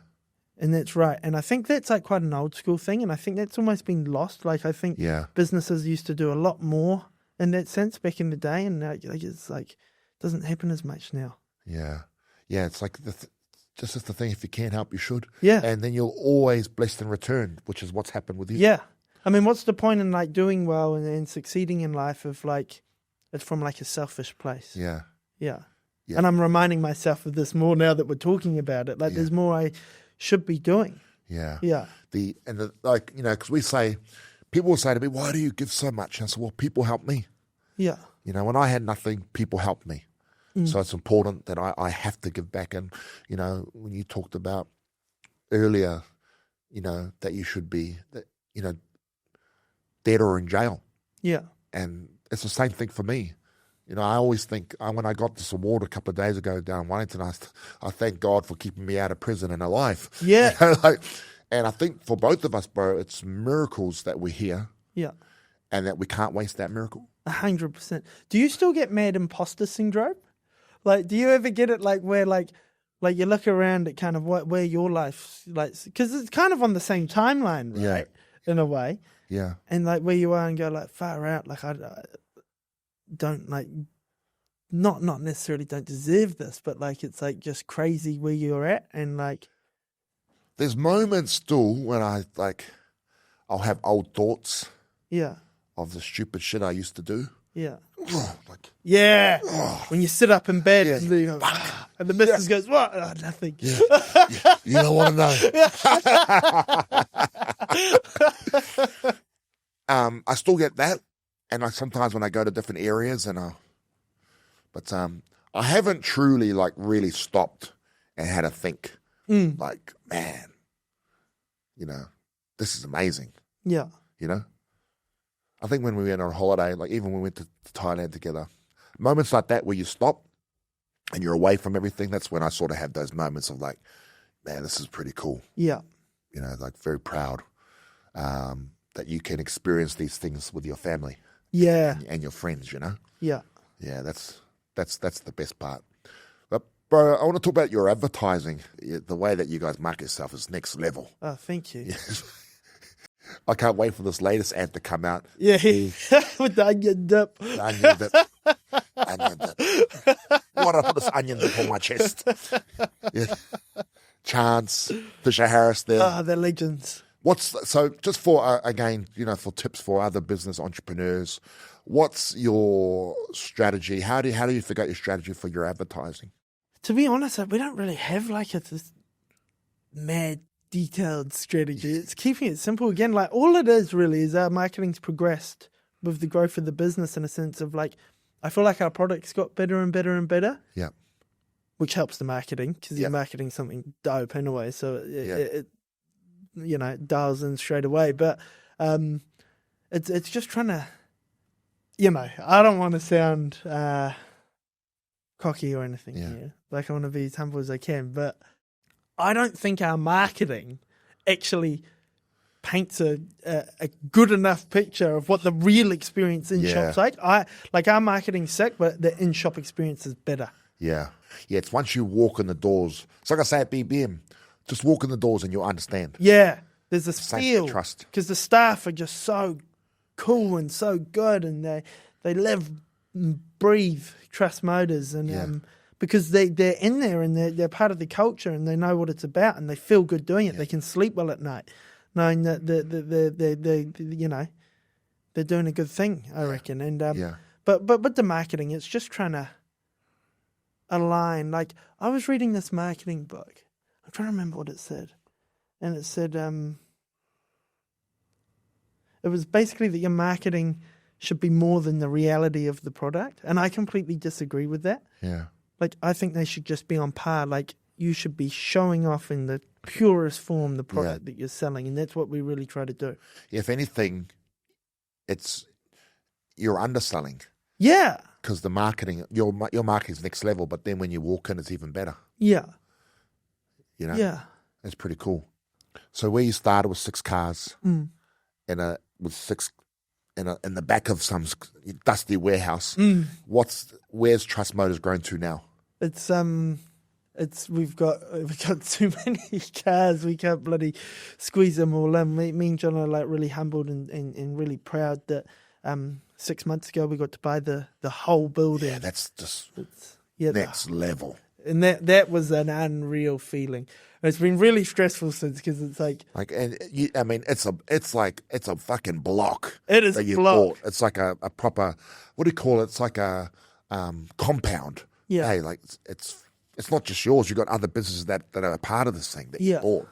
And that's right. And I think that's like quite an old school thing. And I think that's almost been lost. Like I think businesses used to do a lot more in that sense back in the day. And now it's like, doesn't happen as much now. Yeah. Yeah. It's like just as the thing, if you can't help, you should. Yeah. And then you'll always blessed in return, which is what's happened with you. Yeah. I mean, what's the point in like doing well and succeeding in life if like it's from like a selfish place? Yeah. Yeah. Yeah. And I'm reminding myself of this more now that we're talking about it. Like there's more I should be doing. Yeah. Yeah. Because people will say to me, why do you give so much? And I said, well, people help me. Yeah. When I had nothing, people helped me. So it's important that I have to give back. And, when you talked about earlier, that you should be, dead or in jail. Yeah. And it's the same thing for me. I always think, when I got this award a couple of days ago down in Wellington, I thank God for keeping me out of prison and alive. Yeah. And I think for both of us, bro, it's miracles that we're here. Yeah. And that we can't waste that miracle. 100%. Do you still get mad imposter syndrome? Like, do you ever get it like where like you look around at kind of where your life's like, because it's kind of on the same timeline, right? Yeah. In a way. Yeah. And like where you are and go like far out, like I don't like, not necessarily don't deserve this, but like it's like just crazy where you're at and like. There's moments still when I'll have old thoughts. Yeah. Of the stupid shit I used to do. Yeah. When you sit up in bed and, you go, and the missus goes, what? Oh, nothing. Yeah. You don't want to know. I still get that. And sometimes when I go to different areas but I haven't truly really stopped and had to think like, man, this is amazing. Yeah. I think when we went on holiday, even when we went to Thailand together, moments like that where you stop and you're away from everything, that's when I sort of have those moments of like, man, this is pretty cool. Yeah. Very proud that you can experience these things with your family. Yeah. And your friends, Yeah. Yeah, that's the best part. But, bro, I want to talk about your advertising. The way that you guys market yourself is next level. Oh, thank you. I can't wait for this latest ad to come out. Yeah, with the onion dip. Onion dip. Why don't I put this onion dip on my chest? Yeah. Chance, Fisher Harris there. Oh, they're legends. Just for, again, for tips for other business entrepreneurs, what's your strategy? How do you figure out your strategy for your advertising? To be honest, we don't really have this mad detailed strategy. It's keeping it simple. Again, all it is really is our marketing's progressed with the growth of the business in a sense of I feel like our products got better and better and better. Yeah. Which helps the marketing because you're marketing something dope anyway. So it dials in straight away. But it's just trying to, I don't want to sound cocky or anything here. I want to be as humble as I can, but I don't think our marketing actually paints a good enough picture of what the real experience in shop's like. Our marketing's sick, but the in-shop experience is better. Yeah. Yeah, it's once you walk in the doors. It's like I say at BBM, just walk in the doors and you'll understand. Yeah. There's this feel. Trust. Because the staff are just so cool and so good and they live and breathe Trust Motors and because they're in there and they're part of the culture and they know what it's about and they feel good doing it. They can sleep well at night knowing that they're doing a good thing, I reckon. And but with the marketing, it's just trying to align. I was reading this marketing book. I'm trying to remember what it said. And it said it was basically that your marketing should be more than the reality of the product. And I completely disagree with that. Yeah. I think they should just be on par. You should be showing off in the purest form the product that you're selling. And that's what we really try to do. If anything, you're underselling. Yeah. Because the marketing, your marketing's next level, but then when you walk in, it's even better. Yeah. You know? Yeah. It's pretty cool. So where you started with 6 cars in the back of some dusty warehouse. Where's Trust Motors grown to now? We've got too many cars. We can't bloody squeeze them all in. Me and John are like really humbled and really proud that 6 months ago we got to buy the whole building. Yeah, that's just next level. And that was an unreal feeling. It's been really stressful since, because it's it's a fucking block. It is a block. Bought. It's like a proper, what do you call it? It's like a compound. Yeah. Hey, like it's not just yours. You've got other businesses that are a part of this thing that you bought.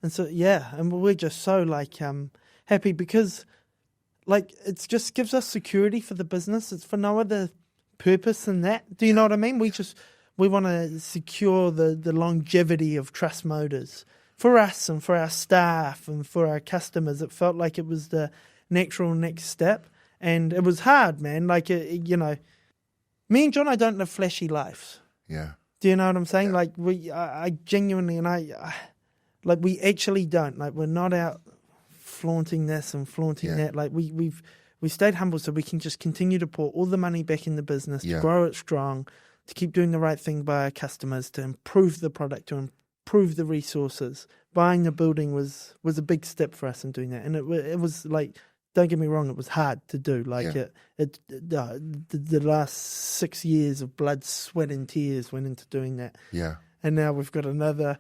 And so and we're just so happy, because it just gives us security for the business. It's for no other purpose than that. Do you know what I mean? We want to secure the longevity of Trust Motors for us and for our staff and for our customers. It felt like it was the natural next step, and it was hard, man. Me and John, I don't live flashy lives. Yeah. Do you know what I'm saying? Yeah. I genuinely, and we actually don't. We're not out flaunting this and flaunting that. We stayed humble so we can just continue to pour all the money back in the business, to grow it strong, to keep doing the right thing by our customers, to improve the product, to improve the resources. Buying the building was a big step for us in doing that. And it was don't get me wrong, it was hard to do. The last 6 years of blood, sweat and tears went into doing that. Yeah. And now we've got another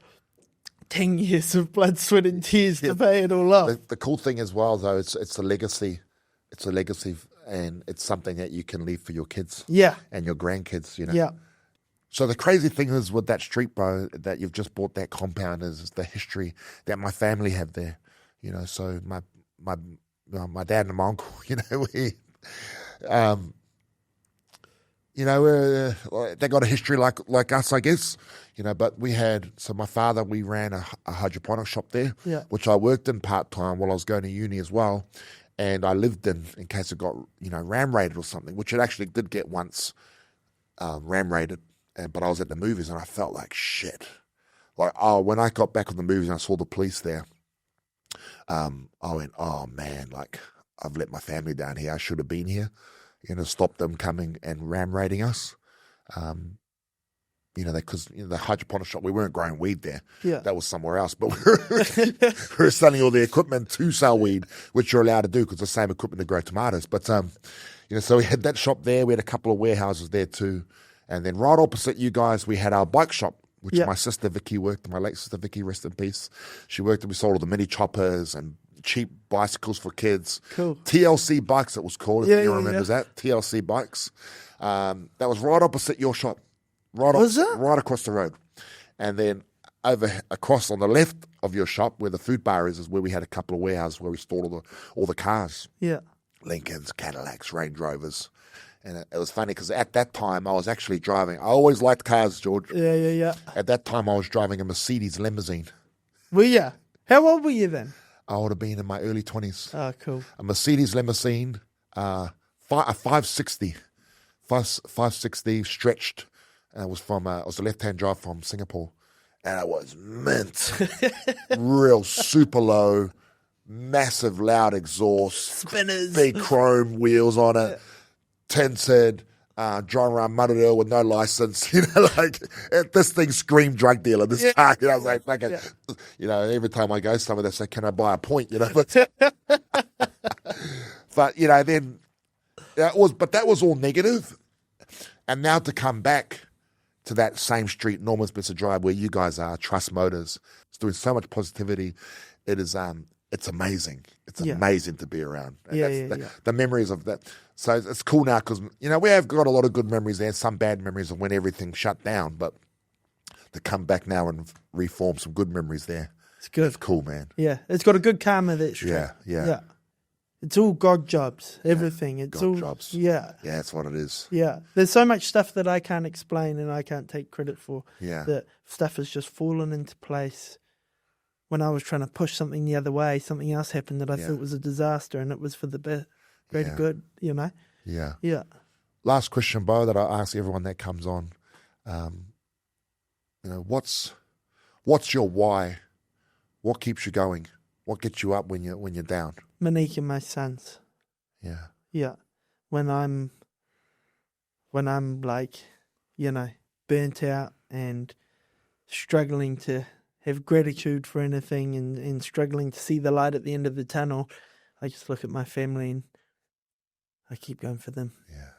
10 years of blood, sweat and tears to pay it all off. The cool thing as well, though, it's a legacy. It's a legacy, and it's something that you can leave for your kids. Yeah. And your grandkids, Yeah. So the crazy thing is with that street, bro, that you've just bought that compound is the history that my family have there. So my dad and my uncle, they got a history like us, I guess. But my father, we ran a hydroponic shop there, which I worked in part-time while I was going to uni as well. And I lived in case it got, ram raided or something, which it actually did get once ram raided. But I was at the movies and I felt like shit. When I got back from the movies and I saw the police there, I went, oh man, I've let my family down here. I should have been here, stop them coming and ram raiding us. Because the hydroponic shop, we weren't growing weed there. Yeah. That was somewhere else. But we were selling all the equipment to sell weed, which you're allowed to do because it's the same equipment to grow tomatoes. But, so we had that shop there. We had a couple of warehouses there too. And then right opposite you guys, we had our bike shop, which my sister Vicky worked, my late sister Vicky, rest in peace. She worked and we sold all the mini choppers and cheap bicycles for kids. Cool. TLC bikes, it was called, if you remember that. TLC bikes. That was right opposite your shop. Right across the road. And then across on the left of your shop where the food bar is where we had a couple of warehouses where we stored all the cars. Yeah. Lincolns, Cadillacs, Range Rovers. And it was funny because at that time I was actually driving. I always liked cars, George. Yeah. At that time I was driving a Mercedes limousine. Were you? How old were you then? I would have been in my early 20s. Oh, cool. A Mercedes limousine, a 560 stretched. And it was a left-hand drive from Singapore. And it was mint. Real super low, massive loud exhaust. Spinners. Big chrome wheels on it. Tinted, driving around Mararoa with no license. This thing screamed drug dealer. This car, I was like, every time I go somewhere, they say, can I buy a point? But then that was all negative. And now to come back to that same street, Norman Spencer Drive, where you guys are, Trust Motors, it's doing so much positivity. It is, it's amazing. It's amazing to be around. The memories of that. So it's cool now because, we have got a lot of good memories there, some bad memories of when everything shut down, but to come back now and reform some good memories there. It's good. It's cool, man. Yeah. It's got a good karma, that street. Yeah. It's all God jobs, everything. It's God all jobs. Yeah. Yeah, that's what it is. Yeah. There's so much stuff that I can't explain and I can't take credit for. Yeah. That stuff has just fallen into place. When I was trying to push something the other way, something else happened that I thought was a disaster, and it was for the greater good, Yeah. Yeah. last question, bro, that I ask everyone that comes on. What's your why? What keeps you going? What gets you up when you're down? Monique and my sons. Yeah. Yeah. When I'm like, burnt out and struggling to have gratitude for anything and struggling to see the light at the end of the tunnel, I just look at my family and I keep going for them. Yeah.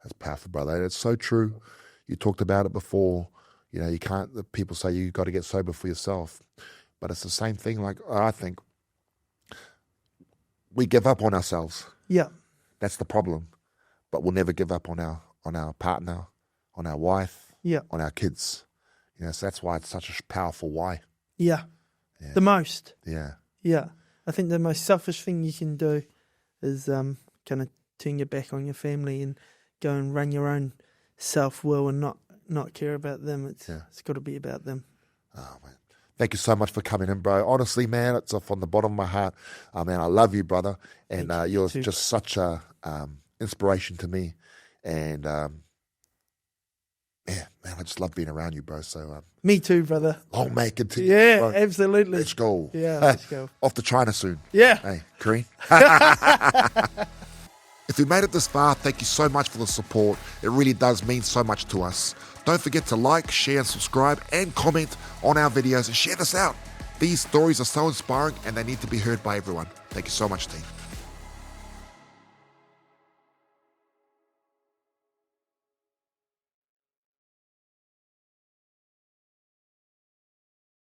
That's powerful, brother. It's so true. You talked about it before. You can't, people say you got to get sober for yourself. But it's the same thing. Like, I think we give up on ourselves. Yeah. That's the problem. But we'll never give up on our partner, on our wife, Yeah. on our kids. So that's why it's such a powerful why. Yeah. Yeah. The most. Yeah. Yeah. I think the most selfish thing you can do is kind of turn your back on your family and go and run your own self-will and not care about them. It's got to be about them. Oh, man. Thank you so much for coming in, bro. Honestly, man, it's from the bottom of my heart. Man, I love you, brother. And you're just such a inspiration to me. And, man, I just love being around you, bro. So Me too, brother. I'll make it to you. Yeah, bro. absolutely. Let's go. Yeah, let's go. Off to China soon. Yeah. Hey, Kareem. If you made it this far, thank you so much for the support. It really does mean so much to us. Don't forget to like, share, and subscribe, and comment on our videos, and share this out. These stories are so inspiring, and they need to be heard by everyone. Thank you so much, team.